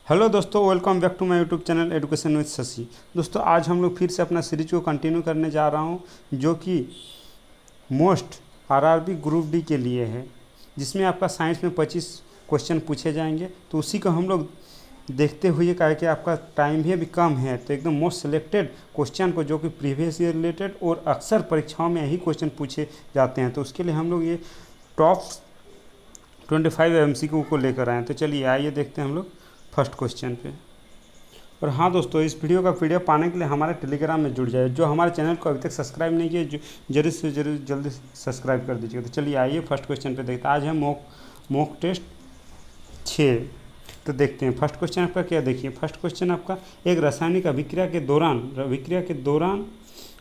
Hello दोस्तों, welcome back to my YouTube channel education with Shashi. दोस्तों, आज हम लोग फिर से अपना सीरीज को कंटिन्यू करने जा रहा हूं, जो कि मोस्ट आरआरबी ग्रुप डी के लिए है, जिसमें आपका साइंस में 25 क्वेश्चन पूछे जाएंगे। तो उसी को हम लोग देखते हुए, कहा कि आपका टाइम भी अभी कम है, तो एकदम मोस्ट सिलेक्टेड क्वेश्चन को, जो कि प्रीवियस ईयर रिलेटेड और अक्सर परीक्षाओं में यही क्वेश्चन पूछे जाते हैं, तो उसके लिए हम लोग ये टॉप 25 एमसीक्यू को लेकर आए हैं। तो चलिए आइए देखते हैं हम लोग फर्स्ट क्वेश्चन पे। और हाँ दोस्तों, इस वीडियो का पीडीएफ पाने के लिए हमारे टेलीग्राम में जुड़ जाए। जो हमारे चैनल को अभी तक सब्सक्राइब नहीं किए, जरूर से जरूर जल्दी सब्सक्राइब कर दीजिएगा। तो चलिए आइए फर्स्ट क्वेश्चन पे देखते हैं। आज है मॉक टेस्ट 6। तो देखते हैं फर्स्ट क्वेश्चन आपका क्या। देखिए फर्स्ट क्वेश्चन आपका, एक रासायनिक अभिक्रिया के दौरान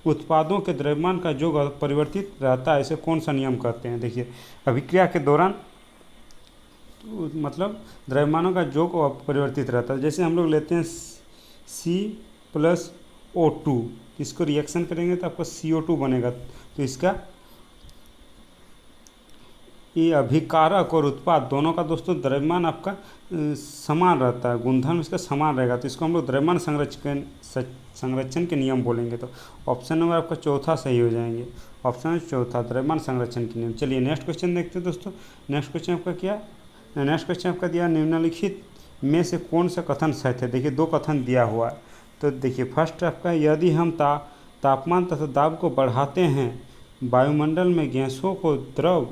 उत्पादों के द्रव्यमान का योग परिवर्तित रहता है, इसे कौन सा नियम कहते हैं। देखिए अभिक्रिया के दौरान मतलब द्रव्यमानों का योग परिवर्तित रहता है। जैसे हम लोग लेते हैं C+O2, इसको रिएक्शन करेंगे तो आपका CO2 बनेगा। तो इसका ये अभिकारक और उत्पाद दोनों का दोस्तों द्रव्यमान आपका समान रहता है, गुणधर्म इसका समान रहेगा। तो इसको हम लोग द्रव्यमान संरक्षण के नियम बोलेंगे। तो ऑप्शन नंबर आपका चौथा सही हो जाएंगे। ऑप्शन चौथा, द्रव्यमान संरक्षण के नियम। चलिए नेक्स्ट क्वेश्चन देखते हैं दोस्तों। नेक्स्ट क्वेश्चन आपका क्या, नेक्स्ट क्वेश्चन आपका दिया, निम्नलिखित में से कौन सा कथन सत्य है। देखिए दो कथन दिया हुआ है। तो देखिए फर्स्ट आपका, यदि हम तापमान तथा दाब को बढ़ाते हैं, वायुमंडल में गैसों को द्रव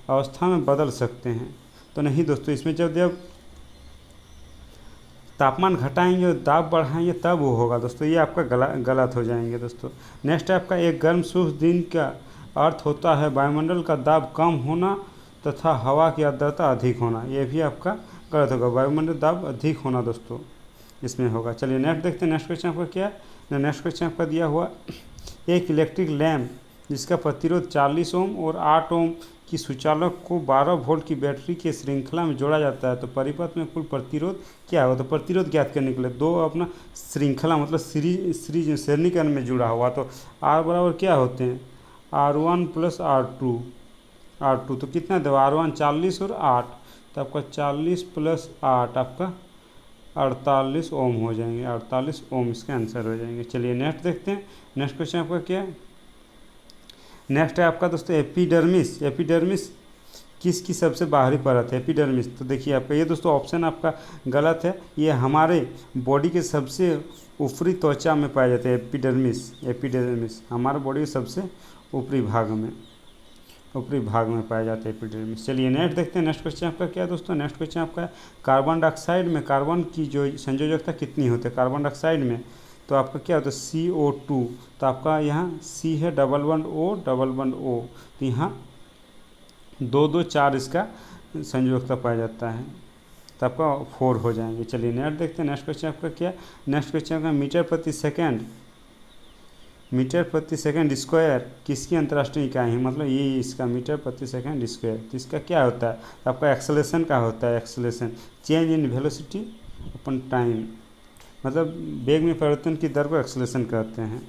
अवस्था में बदल सकते हैं। तो नहीं दोस्तों, इसमें जब तापमान घटाएंगे और दाब बढ़ाएंगे तब वो होगा दोस्तों, ये आपका गलत हो जाएंगे दोस्तों। नेक्स्ट आपका, एक गर्म शुष्क दिन का अर्थ होता है वायुमंडल का दाब कम होना तथा हवा की आर्द्रता अधिक होना। ये भी आपका गलत होगा, वायुमंडल दाब अधिक होना दोस्तों इसमें होगा। चलिए नेक्स्ट देखते हैं। नेक्स्ट क्वेश्चन आपका क्या है। नेक्स्ट क्वेश्चन आपका दिया हुआ, एक इलेक्ट्रिक लैम्प जिसका प्रतिरोध 40 ओम और 8 ओम की सुचालक को 12 वोल्ट की बैटरी के श्रृंखला में जोड़ा जाता है, तो परिपथ में कुल प्रतिरोध क्या होगा। तो प्रतिरोध ज्ञात करने के लिए दो अपना श्रृंखला मतलब सीरीज श्रेणीकरण में जुड़ा हुआ, तो R बराबर क्या होते हैं, R1 + R2। तो कितना दे, R1 40 और 8, तो आपका 40 + 8 आपका 48 ओम हो जाएंगे। 48 ओम इसका आंसर हो जाएंगे। चलिए नेक्स्ट देखते हैं। नेक्स्ट क्वेश्चन आपका क्या है। नेक्स्ट है आपका दोस्तों, एपिडर्मिस किसकी सबसे बाहरी परत है। एपिडर्मिस, तो देखिए आपका ये दोस्तों ऑप्शन आपका गलत है। ये हमारे बॉडी के सबसे ऊपरी त्वचा में पाया जाता है। एपिडर्मिस हमारे बॉडी के सबसे ऊपरी भाग में पाया जाता है एपिडर्मिस। चलिए नेक्स्ट देखते हैं। नेक्स्ट क्वेश्चन आपका क्या है दोस्तों। नेक्स्ट क्वेश्चन आपका, कार्बन डाइऑक्साइड में कार्बन की जो संयोजकता कितनी होती है कार्बन डाइऑक्साइड में, तो आपका क्या होता है CO2। तो आपका यहाँ C है, डबल बॉन्ड O। तो यहाँ 2 2 4 इसका संयोजकता पाया जाता है, तो आपका 4 हो जाएंगे। चलिए नेक्स्ट देखते हैं। नेक्स्ट क्वेश्चन आपका क्या, नेक्स्ट क्वेश्चन आपका, मीटर प्रति सेकंड स्क्वायर किसकी अंतर्राष्ट्रीय इकाई है। मतलब ये इसका मीटर प्रति सेकंड स्क्वायर, तो इसका क्या होता है, आपका एक्सेलेरेशन का होता है। Acceleration change in velocity upon time, मतलब वेग में परिवर्तन की दर को एक्सेलेरेशन कहते हैं।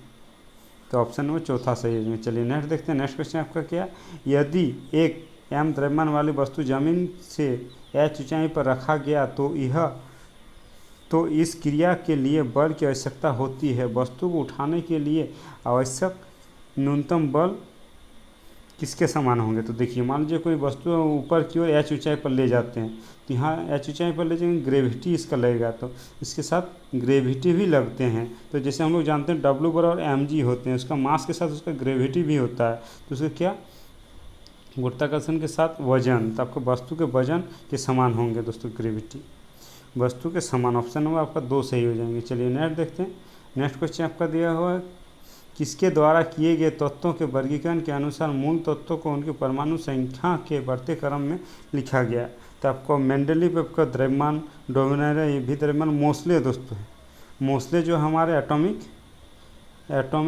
तो ऑप्शन नंबर चौथा सही है। चलिए नेक्स्ट देखते हैं। नेक्स्ट क्वेश्चन आपका क्या, यदि एक m द्रव्यमान वाली वस्तु जमीन से h ऊंचाई पर रखा गया तो इस क्रिया के लिए बल की आवश्यकता होती है। वस्तु को उठाने के लिए आवश्यक न्यूनतम बल किसके समान होंगे। तो देखिए मान लीजिए कोई वस्तु ऊपर की ओर h ऊंचाई पर ले जाते हैं, तो यहाँ h ऊंचाई पर ले जाएंगे, ग्रेविटी इसका लगेगा, तो इसके साथ ग्रेविटी भी लगते हैं। तो जैसे हम लोग जानते हैं W बराबर mg होते हैं, उसका मास के साथ उसका ग्रेविटी भी होता है, तो उसका क्या, गुरुत्वाकर्षण के साथ वजन, तो आपको वस्तु के वजन के समान होंगे दोस्तों, ग्रेविटी वस्तु के समान। ऑप्शन नंबर आपका 2 सही हो जाएंगे। चलिए नेक्स्ट देखते हैं। नेक्स्ट क्वेश्चन आपका दिया हुआ है, किसके द्वारा किए गए तत्वों के वर्गीकरण के अनुसार मूल तत्वों को उनकी परमाणु संख्या के बढ़ते क्रम में लिखा गया। तो आपको मेंडलीव आपका द्रव्यमान डोमिनेटर, ये भी द्रव्यमान मोस्ले दोस्तों है। मोस्ले जो हमारे एटॉमिक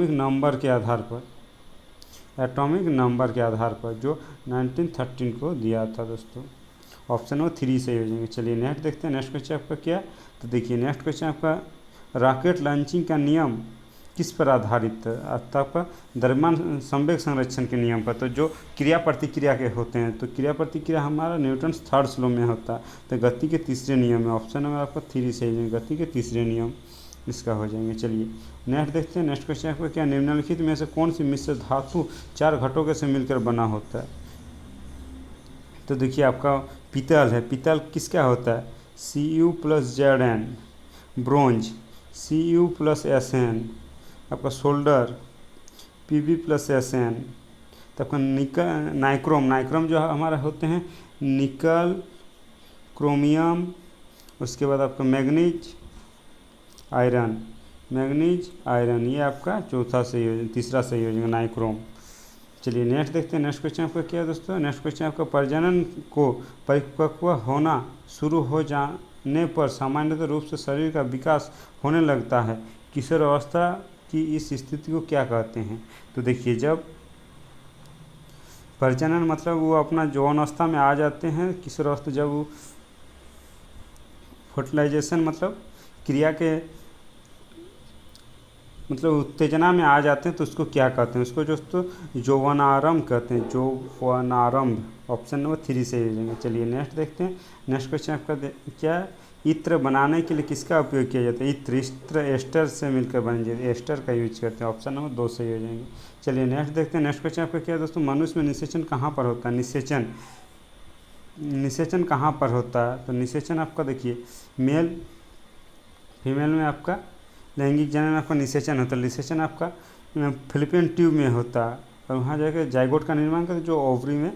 नंबर के आधार पर जो 1913 को दिया था दोस्तों। ऑप्शन नंबर 3 सही हो जाएंगे। चलिए नेक्स्ट देखते हैं। नेक्स्ट क्वेश्चन आपका क्या, तो देखिए नेक्स्ट क्वेश्चन आपका, रॉकेट लॉन्चिंग का नियम किस पर आधारित अर्थात आपका द्रव्यमान संवेग संरक्षण के नियम पर। तो जो क्रिया प्रतिक्रिया के होते हैं, तो क्रिया प्रतिक्रिया हमारा न्यूटन थर्ड लॉ में होता है। तो गति के तीसरे नियम में ऑप्शन नंबर आपका 3 सही है, गति के तीसरे नियम इसका हो जाएंगे। चलिए नेक्स्ट देखते हैं। नेक्स्ट क्वेश्चन आपका क्या, निम्नलिखित में से कौन सी मिश्र धातु 4 घटकों से मिलकर बना होता है। तो देखिए आपका पीतल है, पीतल किसका होता है, Cu + Zn, bronze Cu + Sn, आपका सोल्डर Pb + Sn, तो आपका निकल नाइक्रोम, नाइक्रोम जो हमारा होते हैं निकल, क्रोमियम, उसके बाद आपका मैग्नीज, आयरन, मैग्नीज आयरन, ये आपका चौथा सही हो, तीसरा सही हो जाएगा नाइक्रोम। चलिए नेक्स्ट देखते हैं। नेक्स्ट क्वेश्चन आपका क्या है दोस्तों, नेक्स्ट क्वेश्चन आपका प्रजनन को परिपक्व होना शुरू हो जाने पर सामान्यतः रूप से शरीर का विकास होने लगता है, किशोर अवस्था की इस स्थिति को क्या कहते हैं। तो देखिए जब प्रजनन मतलब वो अपना यौवन अवस्था में आ जाते हैं, किशोर अवस्था जब वो फर्टिलाइजेशन मतलब क्रिया के मतलब उत्तेजना में आ जाते हैं, तो उसको क्या कहते हैं, उसको दोस्तों यौवनारंभ कहते हैं, यौवनारंभ। ऑप्शन नंबर 3 से हो जाएंगे। चलिए नेक्स्ट देखते हैं। नेक्स्ट क्वेश्चन आपका क्या है, इत्र बनाने के लिए किसका उपयोग किया जाता है, इत्र एस्टर से मिलकर बन जाए, एस्टर का यूज करते हैं। ऑप्शन नंबर 2 सही हो जाएंगे। चलिए नेक्स्ट देखते हैं। नेक्स्ट क्वेश्चन आपका क्या है दोस्तों, मनुष्य में निषेचन कहाँ पर होता है, निषेचन कहाँ पर होता है। तो निषेचन आपका देखिए मेल फीमेल में आपका लैंगिक जनन में आपका निषेचन होता है, निषेचन आपका फिलिपियन ट्यूब में होता है, और वहाँ जाकर जाइगोट का निर्माण करते जो ओवरी में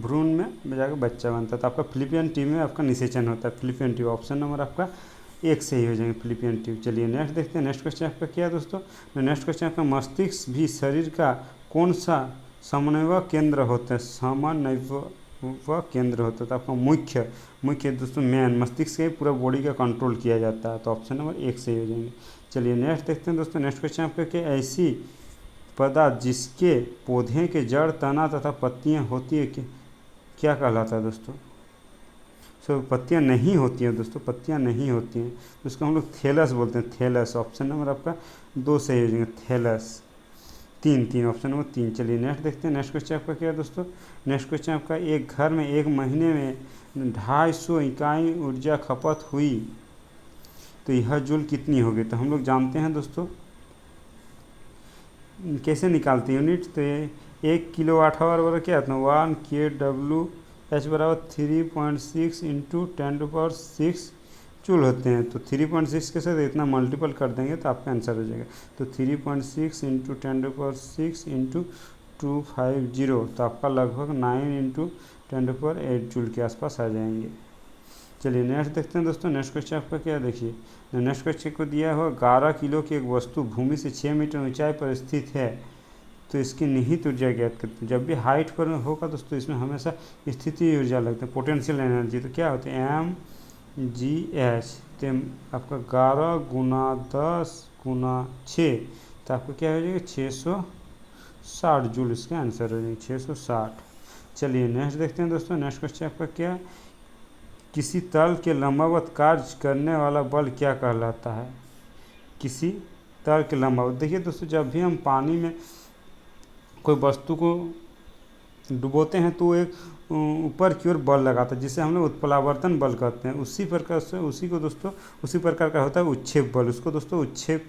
भ्रूण में जाकर बच्चा बनता है। तो आपका फिलिपियन ट्यूब में आपका निषेचन होता है, फिलिपियन ट्यूब। ऑप्शन नंबर आपका 1 सही हो जाएंगे, फिलिपियन ट्यूब। चलिए नेक्स्ट देखते हैं। नेक्स्ट क्वेश्चन आपका क्या है दोस्तों, नेक्स्ट क्वेश्चन आपका मस्तिष्क भी शरीर का कौन सा समन्वय केंद्र होता है, समन्वय केंद्र होता है। तो आपका मुख्य दोस्तों मेन मस्तिष्क से पूरा बॉडी का कंट्रोल किया जाता है। तो ऑप्शन नंबर 1 सही हो जाएंगे। चलिए नेक्स्ट देखते हैं दोस्तों। नेक्स्ट क्वेश्चन आपका क्या, ऐसी पदार्थ जिसके पौधे के जड़, तना तथा पत्तियां होती है क्या कहलाता है दोस्तों। सो पत्तियां नहीं होती हैं दोस्तों, पत्तियां नहीं होती हैं, तो उसको हम लोग थैलस बोलते हैं, थैलस। ऑप्शन नंबर आपका 2 सही हो जाएंगे, थैलस। 3 option number 3। चलिए नेक्स्ट देखते हैं। नेक्स्ट क्वेश्चन आपका क्या है दोस्तों, नेक्स्ट क्वेश्चन आपका एक घर में एक महीने में 250 इकाई ऊर्जा खपत हुई, तो यह जूल कितनी होगी। तो हम लोग जानते हैं दोस्तों कैसे निकालते हैं यूनिट। तो ये 1 किलोवाट आवर बराबर क्या आता है, 1 kWh बराबर 3.6 इंटू 10⁶ जूल होते हैं। तो 3.6 के साथ इतना मल्टीपल कर देंगे तो आपका आंसर हो जाएगा। तो 3.6 इंटू 10⁶ इंटू 250, तो आपका लगभग 9 इंटू 10⁸ जूल के आसपास आ जाएंगे। चलिए नेक्स्ट देखते हैं दोस्तों। नेक्स्ट क्वेश्चन आपका क्या है, देखिए नेक्स्ट क्वेश्चन को दिया हुआ 11 किलो की एक वस्तु भूमि से 6 मीटर ऊंचाई पर स्थित है, तो इसकी निहित ऊर्जा ज्ञात करते हैं। जब भी हाइट पर होगा दोस्तों इसमें हमेशा स्थिति ऊर्जा लगता है, पोटेंशियल एनर्जी। तो क्या होती है, mgh। तो आपका 11 × 10 × 6, तो आपका क्या हो जाएगा 660 जूल, इसका आंसर हो जाएगा 660। चलिए नेक्स्ट देखते हैं दोस्तों। नेक्स्ट क्वेश्चन आपका क्या है, किसी तल के लंबवत कार्य करने वाला बल क्या कहलाता है, किसी तल के लंबवत। देखिए दोस्तों जब भी हम पानी में कोई वस्तु को डुबोते हैं तो एक ऊपर की ओर बल लगाता है, जिसे हम लोग उत्प्लावर्तन बल कहते हैं। उसी प्रकार से उसी प्रकार का होता है उच्छेद बल, उसको दोस्तों उच्छेद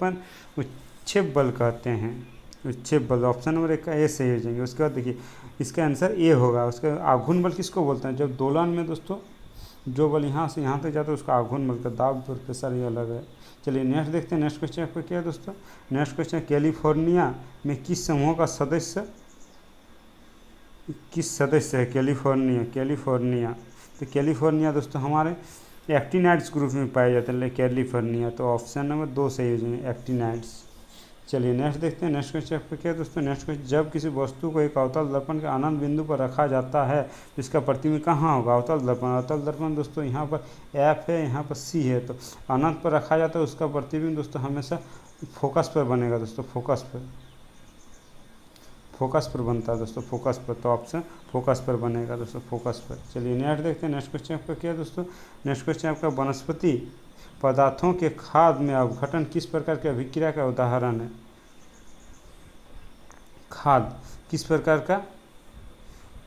बल कहते हैं, उच्छेद बल। ऑप्शन नंबर 1 का ए सही हो जाएंगे। उसके बाद देखिए इसका आंसर ए होगा। उसका आघूर्ण बल किसको बोलते हैं, जब दोलन में दोस्तों जो बल यहाँ से यहाँ तक जाता है उसका आघूर्ण बल का, दाब और प्रेशर ये अलग है। चलिए नेक्स्ट देखते हैं। नेक्स्ट क्वेश्चन आपका क्या है दोस्तों, नेक्स्ट क्वेश्चन कैलिफोर्निया में किस समूह का सदस्य है, कैलिफोर्निया। तो कैलिफोर्निया दोस्तों हमारे एक्टिनाइड्स ग्रुप में पाए जाते हैं कैलिफोर्निया। तो ऑप्शन नंबर 2 सही हो जाएंगे, एक्टिनाइड्स। चलिए नेक्स्ट देखते हैं। नेक्स्ट क्वेश्चन आपका क्या है दोस्तों, नेक्स्ट क्वेश्चन जब किसी वस्तु को एक अवतल दर्पण के अनंत बिंदु पर रखा जाता है तो इसका प्रतिबिंब कहाँ होगा, अवतल दर्पण दोस्तों यहाँ पर F है, यहाँ पर C है। तो अनंत पर रखा जाता है, उसका प्रतिबिंब दोस्तों हमेशा फोकस पर बनेगा दोस्तों, फोकस पर बनता है दोस्तों, फोकस पर। तो ऑप्शन फोकस पर बनेगा दोस्तों, फोकस पर। चलिए नेक्स्ट देखते हैं। नेक्स्ट क्वेश्चन आपका क्या है दोस्तों, नेक्स्ट क्वेश्चन आपका वनस्पति पदार्थों के खाद में अपघटन किस प्रकार की अभिक्रिया का उदाहरण है? खाद किस प्रकार का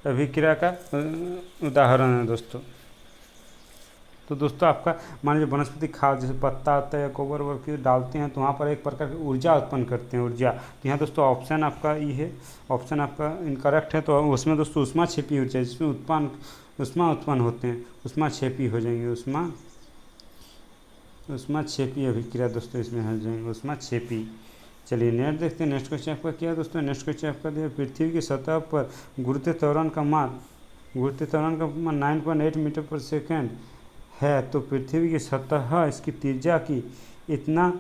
अभिक्रिया का उदाहरण है दोस्तों? तो दोस्तों आपका मान लीजिए वनस्पति खाद जैसे पत्ता आता है या गोबर वोबर डालते हैं तो वहाँ पर एक प्रकार की ऊर्जा उत्पन्न करते हैं, ऊर्जा। तो यहाँ दोस्तों ऑप्शन आपका ये है, ऑप्शन आपका इनकरेक्ट है। तो उसमें दोस्तों उष्मा क्षेपी ऊर्जा जिसमें उष्मा उत्पन्न होते हैं, उष्मा क्षेपी हो जाएंगे, उष्मा क्षेपी अभिक्रिया दोस्तों इसमें हो जाएंगे, उष्मा क्षेपी। चलिए नेक्स्ट देखते हैं। नेक्स्ट क्वेश्चन आपका क्या है दोस्तों? नेक्स्ट क्वेश्चन आपका दिया पृथ्वी की सतह पर गुरुत्व त्वरण का मान 9.8 मीटर पर सेकेंड है। तो पृथ्वी की सतह इसकी त्रिज्या की इतना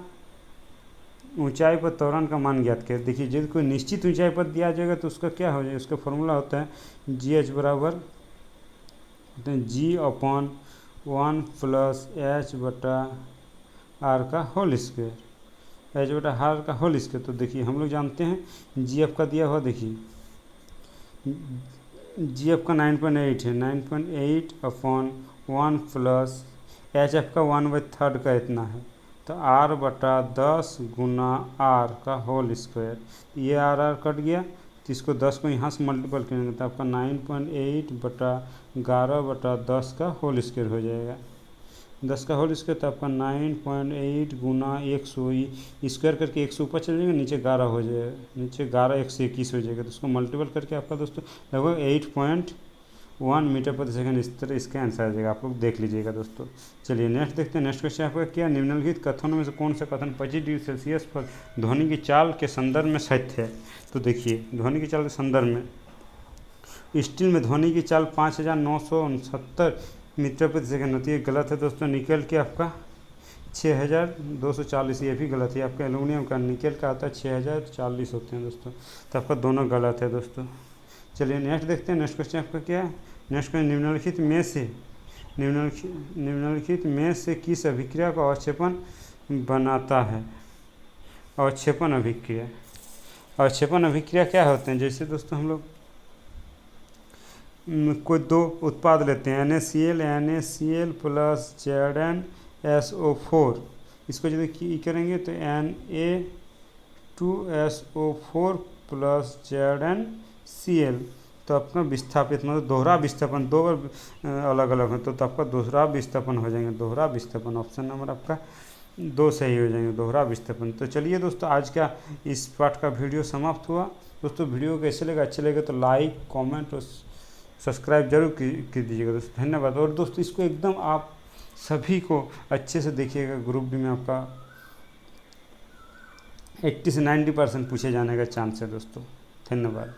ऊंचाई पर त्वरण का मान ज्ञात करें। देखिए यदि कोई निश्चित ऊंचाई पर दिया जाएगा तो उसका क्या हो जाएगा? उसका फॉर्मूला होता है GH बराबर G/1 प्लस H/r का होल स्क्वायर, H/r का होल स्क्वायर। तो देखिए हम लोग जानते हैं जी एफ का दिया हुआ, देखिए जी एफ का 9.8 है, 9.8/1 प्लस एच एफ का 1/3 का इतना है, तो r/10 गुना r का होल स्क्वायर। ये r कट गया तो इसको 10 को यहाँ से मल्टीपल करेंगे तो आपका 9.8/11/10 का होल स्क्वायर हो जाएगा। 10 का होल स्क्वायर तो आपका 9.8 गुना 100 स्क्वायर करके 100 ऊपर चल जाएगा, नीचे 11 हो जाएगा, नीचे 11 121 हो जाएगा। तो उसको मल्टीपल करके आपका दोस्तों लगभग 8.1 मीटर प्रति सेकंड इस तरह इसका आंसर आ जाएगा। आप लोग देख लीजिएगा दोस्तों। चलिए नेक्स्ट देखते हैं। नेक्स्ट क्वेश्चन आपका क्या? निम्नलिखित कथनों में से कौन सा कथन 25 डिग्री सेल्सियस पर ध्वनि की चाल के संदर्भ में सत्य है? तो देखिए ध्वनि की चाल के संदर्भ में स्टील में ध्वनि की चाल 5969 मीटर प्रति सेकंड होती है, गलत है दोस्तों। निकल के आपका 6240, ये भी गलत है। आपका एल्यूमिनियम का, निकल का आता है 6040 होते हैं दोस्तों, तो आपका दोनों गलत है दोस्तों। चलिए नेक्स्ट देखते हैं। नेक्स्ट क्वेश्चन आपका क्या है? नेक्स्ट क्वेश्चन निम्नलिखित में से किस अभिक्रिया को अवक्षेपण बनाता है? अवक्षेपण अभिक्रिया, अवक्षेपण अभिक्रिया क्या होते हैं? जैसे दोस्तों हम लोग कोई दो उत्पाद लेते हैं NaCl प्लस ZnSO4, इसको यदि करेंगे तो Na2SO4 प्लस ZnCl, तो आपका विस्थापित मतलब दोहरा विस्थापन, दो बार अलग अलग है तो आपका दोहरा विस्थापन हो जाएंगे, दोहरा विस्थापन। ऑप्शन नंबर आपका 2 सही हो जाएंगे, दोहरा विस्थापन। तो चलिए दोस्तों आज का इस पार्ट का वीडियो समाप्त हुआ। दोस्तों वीडियो कैसे लगा? अच्छे लगे तो लाइक कमेंट और सब्सक्राइब जरूर कर दीजिएगा दोस्तों। धन्यवाद। और दोस्तों इसको एकदम आप सभी को अच्छे से देखिएगा। ग्रुप डी में आपका 80 से 90% पूछे जाने का चांस है दोस्तों। धन्यवाद।